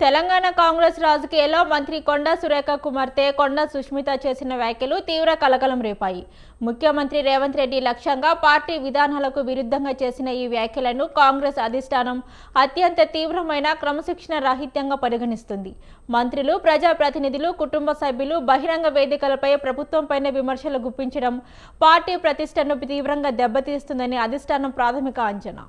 తెలంగాణ కాంగ్రెస్ రాజకీయాల్లో మంత్రి కొండా సురేఖ కుమార్తె కొండా సుష్మిత చేసిన వ్యాఖ్యలు తీవ్ర కలకలం రేపాయి. ముఖ్యమంత్రి రేవంత్ రెడ్డి లక్ష్యంగా పార్టీ విధానాలకు విరుద్ధంగా చేసిన ఈ వ్యాఖ్యలను కాంగ్రెస్ అధిష్టానం అత్యంత తీవ్రమైన క్రమశిక్షణ రాహిత్యంగా పరిగణిస్తుంది. మంత్రులు, ప్రజాప్రతినిధులు, కుటుంబ సభ్యులు బహిరంగ వేదికలపై ప్రభుత్వంపైన విమర్శలు గుప్పించడం పార్టీ ప్రతిష్టను తీవ్రంగా దెబ్బతీస్తుందని అధిష్టానం ప్రాథమిక అంచనా.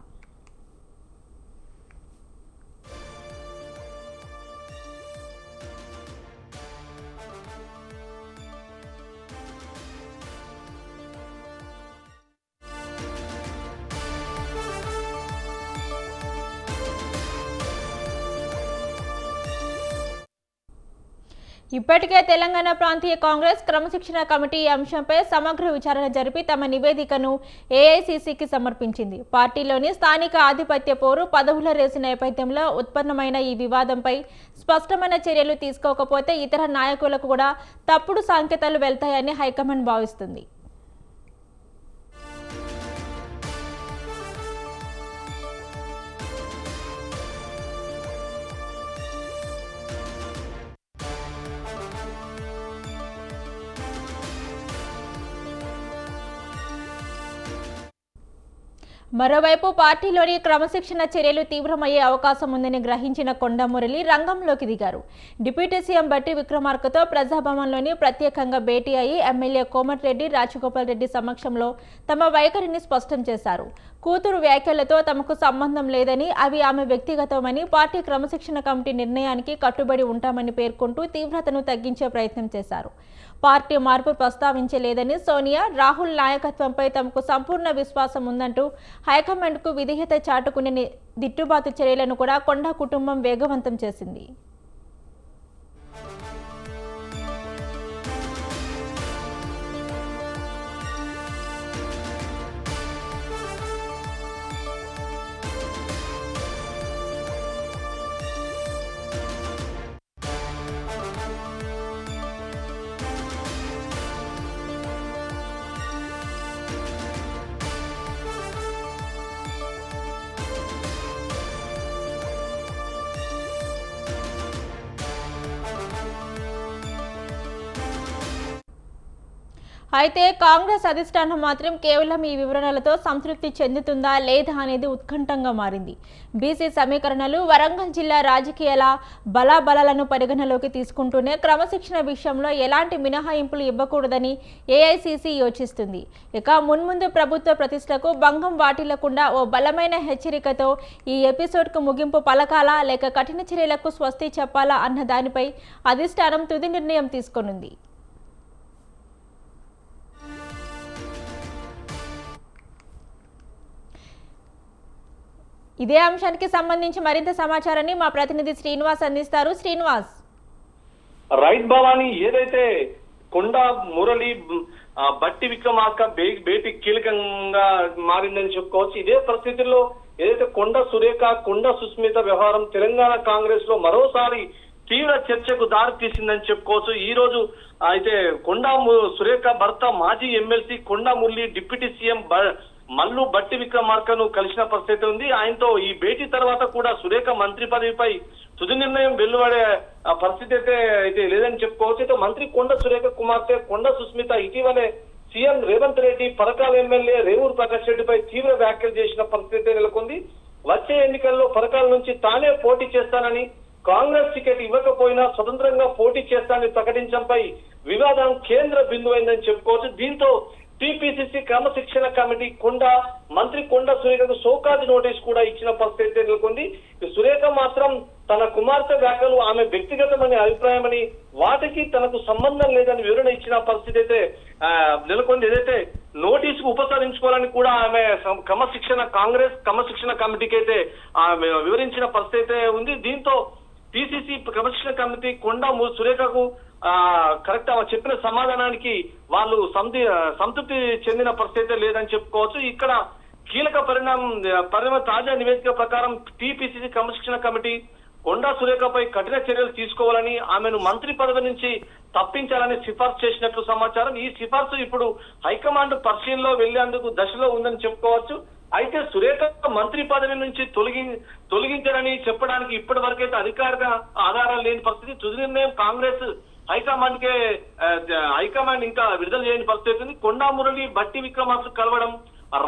ఇప్పటికే తెలంగాణ ప్రాంతీయ కాంగ్రెస్ క్రమశిక్షణ కమిటీ ఈ అంశంపై సమగ్ర విచారణ జరిపి తమ నివేదికను ఏఐసీసీకి సమర్పించింది. పార్టీలోని స్థానిక ఆధిపత్య పోరు పదవుల రేసు నేపథ్యంలో ఉత్పన్నమైన ఈ వివాదంపై స్పష్టమైన చర్యలు తీసుకోకపోతే ఇతర నాయకులకు కూడా తప్పుడు సంకేతాలు వెళ్తాయని హైకమాండ్ భావిస్తుంది. మరోవైపు పార్టీలోని క్రమశిక్షణ చర్యలు తీవ్రమయ్యే అవకాశం ఉందని గ్రహించిన కొండా మురళి రంగంలోకి దిగారు. డిప్యూటీ సీఎం బట్టి విక్రమార్కతో ప్రజాభవన్లోని ప్రత్యేకంగా భేటీ అయి ఎమ్మెల్యే కోమటిరెడ్డి రాజగోపాల్ రెడ్డి సమక్షంలో తమ వైఖరిని స్పష్టం చేశారు. కూతురు వ్యాఖ్యలతో తమకు సంబంధం లేదని, అవి ఆమె వ్యక్తిగతమని, పార్టీ క్రమశిక్షణ కమిటీ నిర్ణయానికి కట్టుబడి ఉంటామని పేర్కొంటూ తీవ్రతను తగ్గించే ప్రయత్నం చేశారు. పార్టీ మార్పు ప్రస్తావించలేదని, సోనియా, రాహుల్ నాయకత్వంపై తమకు సంపూర్ణ విశ్వాసం ఉందంటూ హైకమాండ్కు విధేయత చాటుకునే దిట్టుబాటు చర్యలను కూడా కొండా కుటుంబం వేగవంతం చేసింది. అయితే కాంగ్రెస్ అధిష్టానం మాత్రం కేవలం ఈ వివరణలతో సంతృప్తి చెందుతుందా లేదా అనేది ఉత్కంఠంగా మారింది. బీసీ సమీకరణలు, వరంగల్ జిల్లా రాజకీయాల బలాబలాలను పరిగణలోకి తీసుకుంటూనే క్రమశిక్షణ విషయంలో ఎలాంటి మినహాయింపులు ఇవ్వకూడదని ఏఐసీసీ యోచిస్తుంది. ఇక మున్ముందు ప్రభుత్వ ప్రతిష్టకు భంగం వాటిల్లకుండా ఓ బలమైన హెచ్చరికతో ఈ ఎపిసోడ్కు ముగింపు పలకాలా లేక కఠిన చర్యలకు స్వస్తి చెప్పాలా అన్న దానిపై అధిష్టానం తుది నిర్ణయం తీసుకోనుంది. ఇదే అంశానికి సంబంధించి మరింత సమాచారాన్ని మా ప్రతినిధి శ్రీనివాస్ అందిస్తారు. శ్రీనివాస్. రైట్ భవాని, ఏదైతే కొండా మురళి బట్టి విక్రమార్క భేటీ కీలకంగా మారిందని చెప్పుకోవచ్చు. ఇదే పరిస్థితుల్లో ఏదైతే కొండా సురేఖ, కొండా సుస్మిత వ్యవహారం తెలంగాణ కాంగ్రెస్ లో మరోసారి తీవ్ర చర్చకు దారి తీసిందని చెప్పుకోవచ్చు. ఈ రోజు అయితే కొండా సురేఖ భర్త మాజీ ఎమ్మెల్సీ కొండా మురళి డిప్యూటీ సీఎం మల్లు బట్టి విక్రమార్కను కలిసిన పరిస్థితి ఉంది. ఆయనతో ఈ భేటీ తర్వాత కూడా సురేఖ మంత్రి పదవిపై తుది నిర్ణయం వెలువడే పరిస్థితి అయితే లేదని చెప్పుకోవచ్చు. అయితే మంత్రి కొండా సురేఖ కుమార్తె కొండా సుస్మిత ఇటీవలే సీఎం రేవంత్ రెడ్డి, పరకాల ఎమ్మెల్యే రేవూరు ప్రకాష్ రెడ్డిపై తీవ్ర వ్యాఖ్యలు చేసిన పరిస్థితి నెలకొంది. వచ్చే ఎన్నికల్లో పరకాల నుంచి తానే పోటీ చేస్తానని, కాంగ్రెస్ టికెట్ ఇవ్వకపోయినా స్వతంత్రంగా పోటీ చేస్తానని ప్రకటించడంపై వివాదం కేంద్ర బిందువు అయిందని చెప్పుకోవచ్చు. దీంతో టీపీసీసీ క్రమశిక్షణ కమిటీ మంత్రి కొండా సురేఖకు సోకాజ్ నోటీస్ కూడా ఇచ్చిన పరిస్థితి నెలకొంది. సురేఖ మాత్రం తన కుమార్తె వ్యాఖ్యలు ఆమె వ్యక్తిగతమని అభిప్రాయమని, వాటికి తనకు సంబంధం లేదని వివరణ ఇచ్చిన పరిస్థితి అయితే నెలకొంది. ఏదైతే నోటీసుకు ఉపసరించుకోవాలని కూడా ఆమె కాంగ్రెస్ క్రమశిక్షణ కమిటీకి అయితే ఆమె వివరించిన పరిస్థితి ఉంది. దీంతో పిసిసి క్రమశిక్షణ కమిటీ కొండా సురేఖకు కరెక్ట్ చెప్పిన సమాధానానికి వాళ్ళు సంతృప్తి చెందిన పరిస్థితి లేదని చెప్పుకోవచ్చు. ఇక్కడ కీలక పరిణామ తాజా నివేదిక ప్రకారం టీపీసీసీ క్రమశిక్షణ కమిటీ కొండా సురేఖపై కఠిన చర్యలు తీసుకోవాలని, ఆమెను మంత్రి పదవి నుంచి తప్పించాలని సిఫార్సు చేసినట్లు సమాచారం. ఈ సిఫార్సు ఇప్పుడు హైకమాండ్ పరిశీలనలో వెళ్లేందుకు దశలో ఉందని చెప్పుకోవచ్చు. అయితే సురేఖ మంత్రి పదవి నుంచి తొలగించారని చెప్పడానికి ఇప్పటి వరకైతే అధికారిక ఆధారాలు లేని పరిస్థితి. తుది నిర్ణయం కాంగ్రెస్ హైకమాండ్ ఇంకా విడుదల చేయని పరిస్థితి ఉంది. కొండా మురళి బట్టి విక్రమార్క కలవడం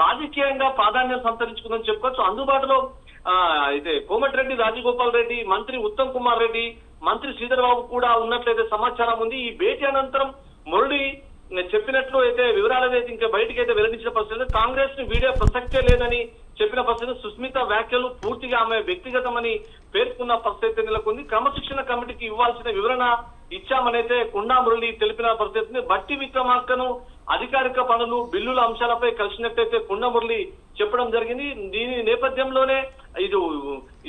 రాజకీయంగా ప్రాధాన్యం సంతరించుకుందని చెప్పుకోవచ్చు. అందుబాటులో అయితే కోమటిరెడ్డి రాజగోపాల్ రెడ్డి, మంత్రి ఉత్తమ్ కుమార్ రెడ్డి, మంత్రి శ్రీధర్ బాబు కూడా ఉన్నట్లయితే సమాచారం ఉంది. ఈ భేటీ అనంతరం మురళి చెప్పినట్లు అయితే వివరాలు అయితే ఇంకా బయటికి అయితే వెల్లడించిన పరిస్థితి. కాంగ్రెస్ ని వీడే ప్రసక్తే లేదని చెప్పిన పరిస్థితి. సుస్మిత వ్యాఖ్యలు పూర్తిగా ఆమె వ్యక్తిగతమని పేర్కొన్న పరిస్థితి నెలకొంది. క్రమశిక్షణ కమిటీకి ఇవ్వాల్సిన వివరణ ఇచ్చామనైతే కొండా మురళి తెలిపిన పరిస్థితి. బట్టి విక్రమార్కను అధికారిక పనులు బిల్లుల అంశాలపై కలిసినట్టయితే కొండా మురళి చెప్పడం జరిగింది. దీని నేపథ్యంలోనే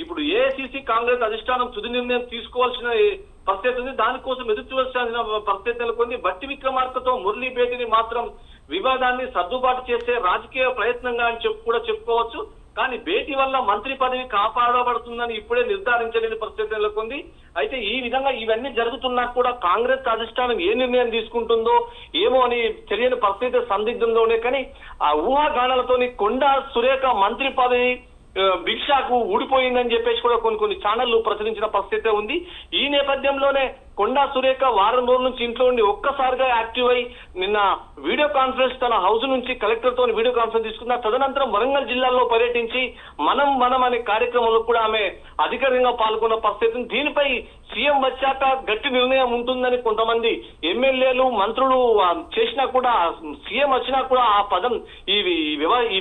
ఇప్పుడు ఏఐసిసి కాంగ్రెస్ అధిష్టానం తుది నిర్ణయం తీసుకోవాల్సిన పరిస్థితి ఉంది. దానికోసం ఎదురు చూడాల్సిన పరిస్థితి నెలకొంది. బట్టి విక్రమార్కతో మురళి భేటీని మాత్రం వివాదాన్ని సర్దుబాటు చేసే రాజకీయ ప్రయత్నంగా అని చెప్పుకోవచ్చు. కానీ భేటీ వల్ల మంత్రి పదవి కాపాడబడుతుందని ఇప్పుడే నిర్ధారించలేని పరిస్థితి నెలకొంది. అయితే ఈ విధంగా ఇవన్నీ జరుగుతున్నా కూడా కాంగ్రెస్ అధిష్టానం ఏ నిర్ణయం తీసుకుంటుందో ఏమో అని తెలియని పరిస్థితి సందిగ్ధంగా ఉండే. కానీ ఆ ఊహాగానాలతోని కొండా సురేఖ మంత్రి పదవి భిక్షకు ఊడిపోయిందని చెప్పేసి కూడా కొన్ని ఛానళ్లు ప్రచురించిన పరిస్థితి ఉంది. ఈ నేపథ్యంలోనే కొండా సురేఖ వారం రోజుల నుంచి ఇంట్లో ఉండి ఒక్కసారిగా యాక్టివ్ అయి నిన్న వీడియో కాన్ఫరెన్స్ తన హౌస్ నుంచి కలెక్టర్ తో వీడియో కాన్ఫరెన్స్ తీసుకున్న. తదనంతరం వరంగల్ జిల్లాలో పర్యటించి మనం అనే కార్యక్రమంలో కూడా ఆమె అధికారికంగా పాల్గొన్న పరిస్థితి. దీనిపై సీఎం వచ్చాక గట్టి నిర్ణయం ఉంటుందని కొంతమంది ఎమ్మెల్యేలు మంత్రులు చేసినా కూడా, సీఎం వచ్చినా కూడా ఆ పదం ఈ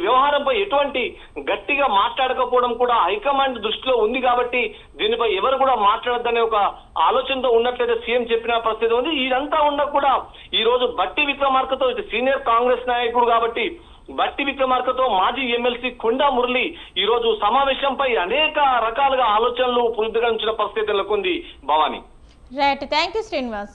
వ్యవహారంపై ఎటువంటి గట్టిగా మాట్లాడకపోవడం కూడా హైకమాండ్ దృష్టిలో ఉంది. కాబట్టి దీనిపై ఎవరు కూడా మాట్లాడద్దనే ఒక ఆలోచనతో ఉన్నట్లయితే సీఎం చెప్పిన పరిస్థితి ఉంది. ఇదంతా ఉన్నా కూడా ఈ రోజు బట్టి విక్రమార్కతో సీనియర్ కాంగ్రెస్ నాయకుడు కాబట్టి బట్టి విక్రమార్కతో మాజీ ఎమ్మెల్సీ కొండా మురళి ఈ రోజు సమావేశంపై అనేక రకాలుగా ఆలోచనలు పునరుద్ధరించిన పరిస్థితి నెలకొంది. Bhavani. Right, thank you Srinivas.